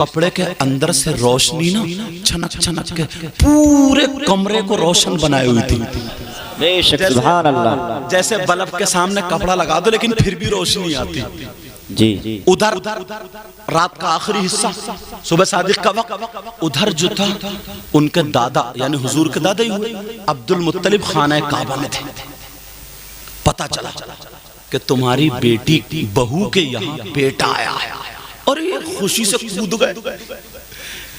कपड़े के अंदर से रोशनी ना छनक छनक के पूरे कमरे को रोशन बनाई हुई थी। बेशक सुभान अल्लाह। जैसे बल्ब के सामने कपड़ा लगा दो लेकिन फिर भी रोशनी आती। जी उधर रात का आखिरी हिस्सा सुबह सादिक का वक्त, उधर जो था उनके दादा यानी हुजूर के दादा ही हुए अब्दुल मुत्तलिब खाना काबा में थे। पता चला कि तुम्हारी बेटी बहू के यहाँ बेटा आया है और ये खुशी से कूद गए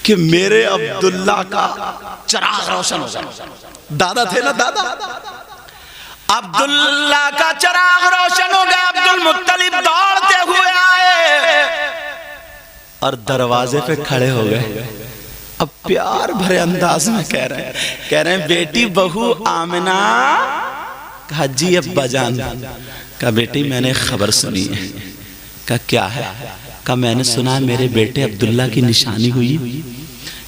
कि मेरे अब्दुल्ला का चिराग रोशन हो गया। दादा थे ना, दादा अब्दुल्ला का चिराग रोशन हो गया। अब्दुल मुत्तलिब दौड़ते हुए आए और दरवाजे पे खड़े हो गए। अब प्यार भरे अंदाज में कह रहे हैं बेटी बहू आमिना। कहा जी अब्बा जान। कहा बेटी मैंने खबर सुनी है। कहा क्या है? कहा मैंने सुना मेरे बेटे अब्दुल्ला की निशानी हुई।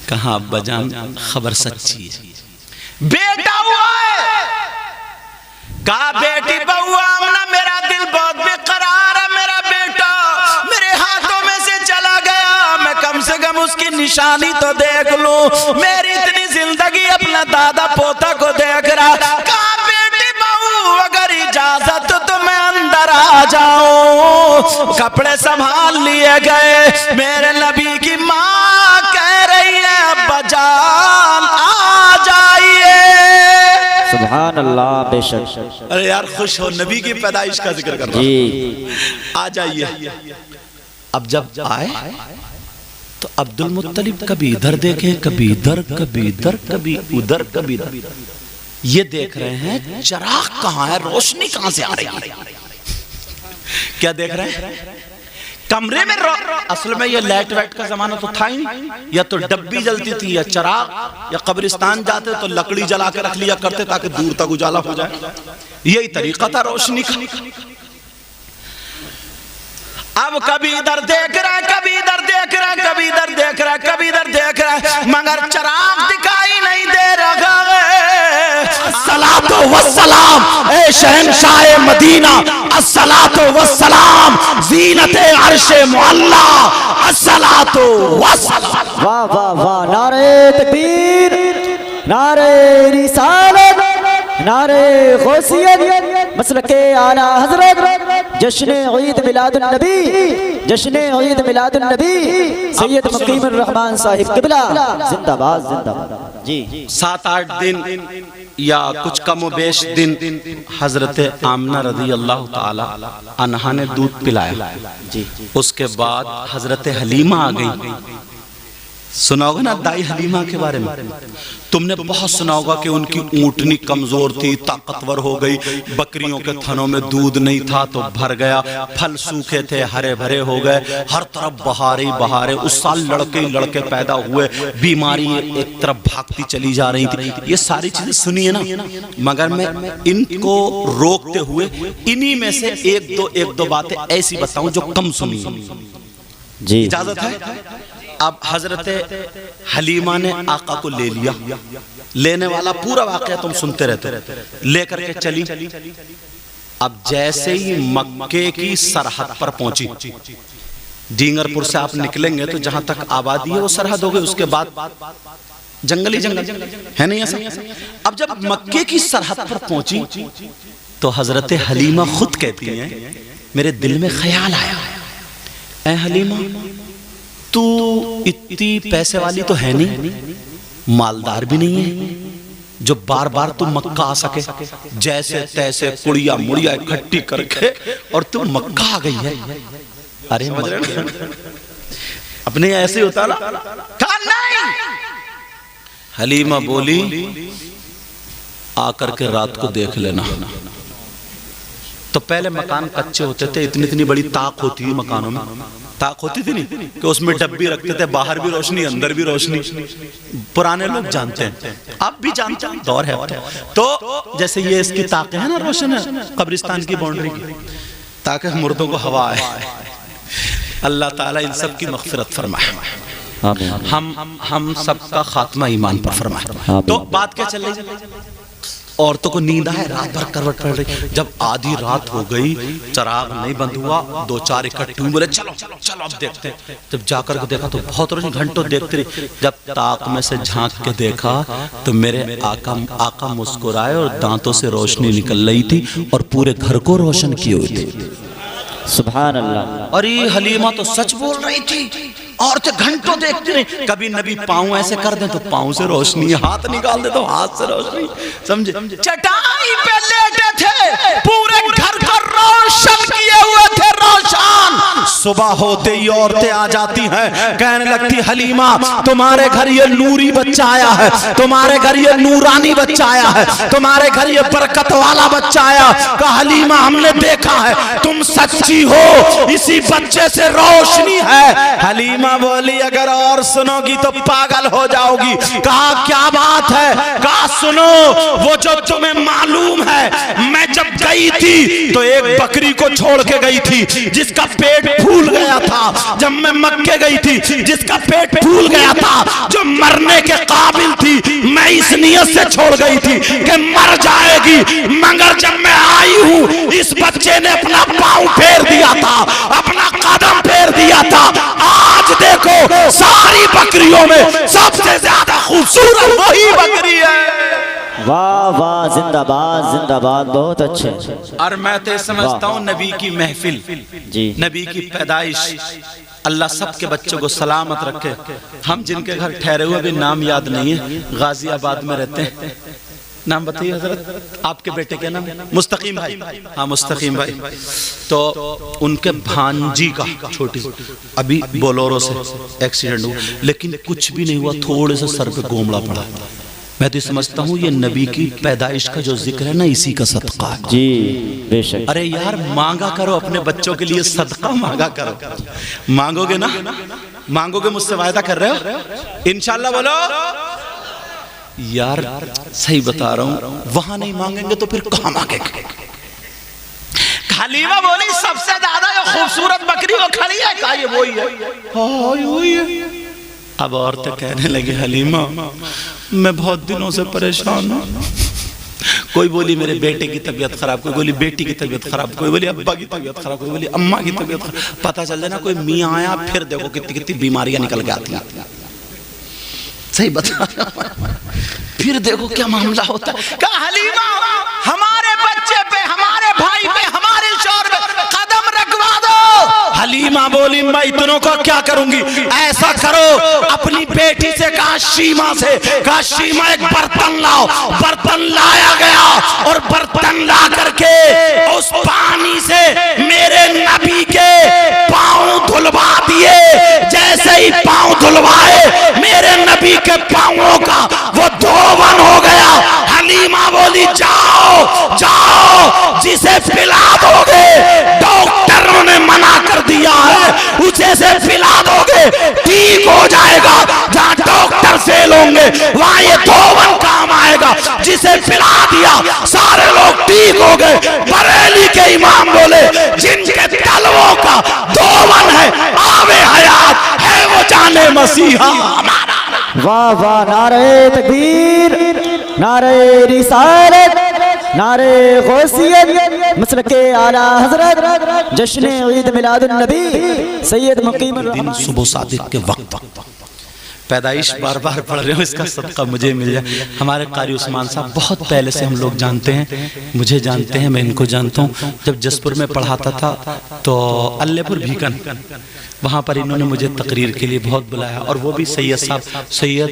कहा अब्बा जान खबर सच्ची है, बेटा हुआ है। कहा बेटी बहू आमना मेरा दिल बहुत बेकरार है। मेरा बेटा मेरे हाथों में से चला गया, मैं कम से कम उसकी निशानी तो देख लूं। मेरी इतनी जिंदगी अपना दादा पोता को देख रहा। कहा बेटी बहू अगर इजाजत तो मैं अंदर आ जाऊं। कपड़े संभाल लिए गए। मेरे नबी की माँ कह रही है अब्बा जान आ जाइए। सुभान अल्लाह। बेशक। अरे यार खुश हो, नबी की पैदाइश का जिक्र कर रहा हूं। आ जाइए। अब जब आए तो अब्दुल मुत्तलिब कभी इधर देखे, कभी इधर, कभी इधर, कभी उधर, कभी इधर। ये देख रहे हैं चिराग कहाँ है, रोशनी कहाँ से आ रही है। क्या देख रहे हैं? कमरे में असल में ये लाइट वाइट का जमाना तो था ही नहीं। या तो डब्बी जलती थी या चिराग, या कब्रिस्तान जाते तो लकड़ी जला के रख लिया करते ताकि दूर तक उजाला हो जाए। यही तरीका था रोशनी का। अब कभी इधर देख रहा है, कभी इधर देख रहा है, कभी इधर देख रहा है, कभी इधर देख रहा है, मगर चिराग दिखाई नहीं दे रहा है। अस्सलातो वस्सलाम ए शहंशाह मदीना, अस्सलातो वस्सलाम ज़ीनते अर्शे मुअल्ला, अस्सलातो वस्सलाम। वाह वाह वाह। नारे तकबीर, नारे रिसालत, नारे गौसियत, मसलके आला हजरत, जश्न ईद मिलादुन नबी, जश्न ईद मिलादुन नबी सैयद मुकीमुर रहमान साहिब किबला जिंदाबाद जिंदाबाद। जी 7-8 दिन या कुछ कम बेश दिन हजरत आमना रज़ी अल्लाह ताला अन्हा ने दूध पिलाया। जी उसके बाद हजरत हलीमा आ गई। सुना होगा ना दाई हलीमा के बारे में, तुमने बहुत सुना होगा कि उनकी ऊंटनी कमजोर थी, ताकतवर हो गई, बकरियों के थनों में दूध नहीं था तो भर गया, फल सूखे थे हरे भरे हो गए, हर तरफ बहारे बहारे। उस साल लड़के ही लड़के पैदा हुए, बीमारी एक तरफ भागती चली जा रही थी। ये सारी चीजें सुनी है ना, मगर मैं इनको रोकते हुए इन्हीं में से एक दो बातें ऐसी बताऊं जो कम सुनी। जी इजाजत है? अब हजरत हलीमा ने आका को ले लिया। लेने वाला पूरा वाकया तुम सुनते रहते। लेकर के चली। अब जैसे ही मक्के की सरहद पर पहुंची, डींगरपुर से आप निकलेंगे तो जहां तक आबादी है वो सरहद हो गई, उसके बाद जंगली जंगल है नहीं ऐसा। अब जब मक्के की सरहद पर पहुंची तो हजरत हलीमा खुद कहती हैं मेरे दिल में ख्याल आया, ऐ हलीमा तू इतनी पैसे वाली तो है नहीं, मालदार भी नहीं है जो बार बार तू मक्का आ सके। जैसे तैसे कुड़िया मुड़िया इकट्ठी करके और तू मक्का आ गई है। अरे अपने ऐसे होता ना। कहा नहीं। हलीमा बोली आकर के रात को देख लेना। तो पहले मकान कच्चे होते थे, इतनी इतनी बड़ी ताक होती है मकानों में, ताक होती थी नहीं कि उसमें डब्बी रखते थे, बाहर भी रोशनी अंदर भी रोशनी। पुराने लोग जानते हैं, आप भी जानते हैं, दौर है। तो जैसे ये इसकी ताकें हैं ना रोशन है कब्रिस्तान की बाउंड्री की, ताकि मुर्दों को हवा आए। अल्लाह ताला इन सब की मग़फ़िरत फरमाए, हम सबका खात्मा ईमान पर फरमाए। तो बात क्या चल रही है? औरतों को नींद आए, रात भर करवट पड़ रही। जब आधी रात हो गई, चिराग नहीं बंद हुआ, 2-4 इकट्ठे हुए, बोले चलो चलो चलो अब देखते हैं। जब जाकर के देखा तो बहुत रोशनी, घंटों देखते रही। जब ताक में से झांक के देखा तो मेरे आका मुस्कुराए और दांतों से रोशनी निकल रही थी और पूरे घर को रोशन किए हुए थे। सुभान अल्लाह। अरे हलीमा तो सच बोल रही थी, औरतें घंटों देखती रही। कभी नबी पाँव ऐसे कर दे तो पाँव से रोशनी, हाथ निकाल दे तो हाथ से रोशनी, समझे। चटाई पे लेटे थे, पूरे घर को रोशन किए हुए थे, रोशन। सुबह होते ही औरतें आ जाती हैं, कहने लगती हलीमा तुम्हारे घर ये नूरी बच्चा आया है, तुम्हारे घर ये नूरानी बच्चा आया है, तुम्हारे घर ये बरकत वाला बच्चा आया। कहा हलीमा हमने देखा है, तुम सच्ची हो, इसी बच्चे से रोशनी है। हलीमा बोली अगर और सुनोगी तो पागल हो जाओगी। कहा क्या बात है? कहा सुनो, वो जो तुम्हें मालूम है, मैं जब गई थी तो एक बकरी को छोड़ के गई थी जिसका पेट फूल गया था। जब मैं मक्के गई थी जिसका पेट फूल गया था, जो मरने के काबिल थी, मैं इस नियत से छोड़ गई थी कि मर जाएगी, मगर जब मैं आई हूं इस बच्चे ने अपना पांव फेर दिया था, अपना कदम फेर दिया था। आज देखो सारी बकरियों में सबसे ज्यादा खूबसूरत वही बकरी है। वाह वाह, जिंदाबाद जिंदाबाद, बहुत अच्छे। और मैं तो समझता हूँ नबी की महफिल जी, नबी की पैदाइश, अल्लाह सबके बच्चों को सलामत रखे। हम जिनके घर ठहरे हुए भी नाम याद नहीं है, गाजियाबाद में रहते हैं। नाम बताइए हजरत, आपके बेटे के नाम? मुस्तकीम भाई। हाँ मुस्तकीम भाई। तो उनके भांजी का छोटी अभी बोलोरो से एक्सीडेंट हुआ, लेकिन कुछ भी नहीं हुआ, थोड़े से सर पे गोमड़ा पड़ा। मैं तो समझता हूँ ये नबी की पैदाइश का जो जिक्र है ना, इसी का सदका है जी, बेशक। अरे यार मांगा करो अपने बच्चों के लिए, सदका मांगा करो। मांगोगे ना, मांगोगे, मुझसे वायदा कर रहे हो इंशाल्लाह? बोलो यार, सही बता रहा हूँ, वहां नहीं मांगेंगे तो फिर कहाँ मांगेंगे? हलीमा बोली सबसे ज्यादा जो खूबसूरत बकरी वो खड़ी है, कहा ये वही है, वही है। अब औरतें कहने लगी हलीमा मैं बहुत दिनों से परेशान हूँ। कोई बोली मेरे बेटे की तबीयत खराब, कोई बोली बेटी की तबीयत खराब, कोई बोली अब्बा की तबीयत खराब, कोई बोली अम्मा की तबीयत खराब। पता चल जाए ना कोई मियाँ आया, फिर देखो कितनी कितनी बीमारियां निकल के आती हैं। सही बता, फिर देखो क्या मामला होता है। कहा हलीमा हमारे बच्चे पे, हमारे भाई पे, हमारे शौहर पे कदम रखवा दो। हलीमा बोली मैं इतनों को क्या करूंगी, ऐसा करो अपनी बेटी से कहा शीमा से, कहा शीमा एक बर्तन लाओ। बर्तन लाया गया और बर्तन ला करके उस पानी से मेरे नबी के पांव धुलवा दिए। जैसे ही पांव धुलवाए मेरे नबी के पांवों का वो धोवन हो गया। हलीमा बोली जाओ जाओ, जिसे पिला दोगे डॉक्टरों ने मना कर दिया है, उसे से पिला दोगे ठीक हो जाएगा। जहाँ डॉक्टर फेल होंगे वहाँ ये धोवन काम आएगा। जिसे पिला दिया सारे लोग ठीक हो गए। बरेली के इमाम बोले जिनके तलवों का धोवन है आवे हयात है वो जाने मसीहा हमारा। वाह वाह, नारे तकबीर, नारे रिसालत, नारे गौसियत, मसलके आला हजरत, जश्न ईद मिलादुन नबी सैयद मुकीम दिन सुबह सादिक के वक्त पैदाइश बार बार पढ़ रहे हो, इसका सदका मुझे मिल जाए। हमारे कारी उस्मान साहब बहुत पहले से हम लोग जानते हैं, मुझे जानते हैं, मैं इनको जानता हूँ। जब जसपुर में पढ़ाता था तो अल्लेपुर भीकन, वहाँ पर इन्होंने मुझे तकरीर के लिए बहुत बुलाया। और वो भी सैयद साहब, सैयद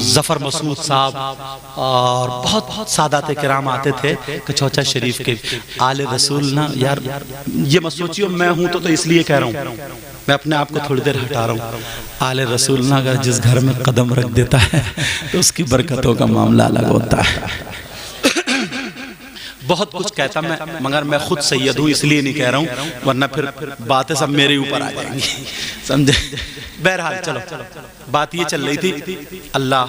ज़फ़र मसूद साहब और बहुत सादात किराम आते थे कचौचा शरीफ के। आले रसूल ना यार, ये मत सोचियो मैं हूँ तो इसलिए कह रहा हूँ, मैं अपने आप को थोड़ी देर हटा रहा हूँ। आले रसूल ना अगर जिस घर में कदम रख देता है तो उसकी बरकतों का मामला अलग होता है। बहुत कुछ कहता मैं, मगर मैं खुद सैयद हूँ इसलिए नहीं कह रहा हूँ, वरना फिर बातें सब मेरे ऊपर आ जाएंगी, समझे। बहरहाल चलो, बात ये चल रही थी, अल्लाह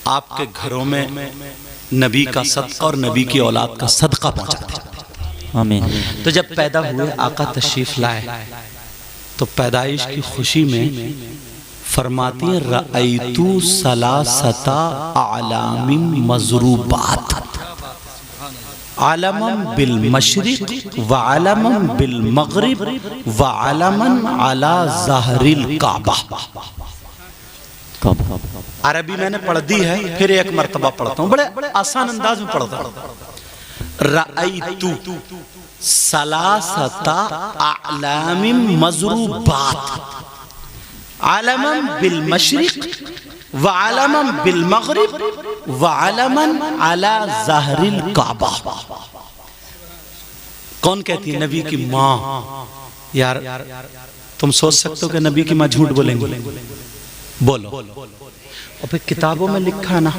आपके घरों में नबी का सदका और नबी की औलाद का सदका पहुँचाते। आमीन। तो जब पैदा हुए आका तशरीफ लाए तो पैदाइश की खुशी में फरमाती हैं रअयतु सलासता आलामिन मजरूबात, आलमन बिल मशरिक व आलमन बिल मगरिब व आलमन अला ज़हरिल काबा। अरबी मैंने पढ़ दी है, फिर एक मर्तबा पढ़ता हूँ, बड़े आसान अंदाज में पढ़ता हूँ। रअयतु सलासता आलामिन मजरूबात, आलमन बिल मशरिक व आलमन बिल मगरिब व आलमन अला ज़हरिल काबा। कौन कहती है? नबी की माँ। यार तुम सोच सकते हो कि नबी की माँ झूठ बोलेंगे? बोलो। और फिर किताबों में लिखा ना,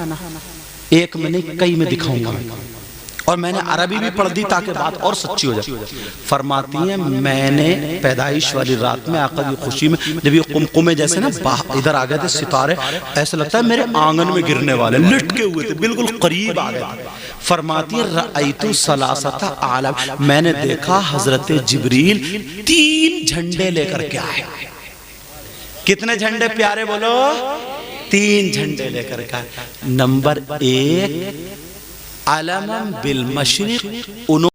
एक में नहीं कई में दिखाऊंगा। और मैंने अरबी भी पढ़ दी ताकि बात और सच्ची हो जाए। फरमाती हैं मैंने पैदाइश वाली रात में आका की खुशी में जब ये कुमकुमे जैसे ना इधर आ गए थे सितारे, ऐसा लगता है मेरे आंगन में गिरने वाले, लटके हुए थे, बिल्कुल करीब आ गए। फरमाती है रअयतु सलासता आलम, मैंने देखा हजरत जिब्रील 3 झंडे लेकर के आए। कितने झंडे प्यारे बोलो? 3 झंडे लेकर के। Number 1 आलमन bill मशरिक,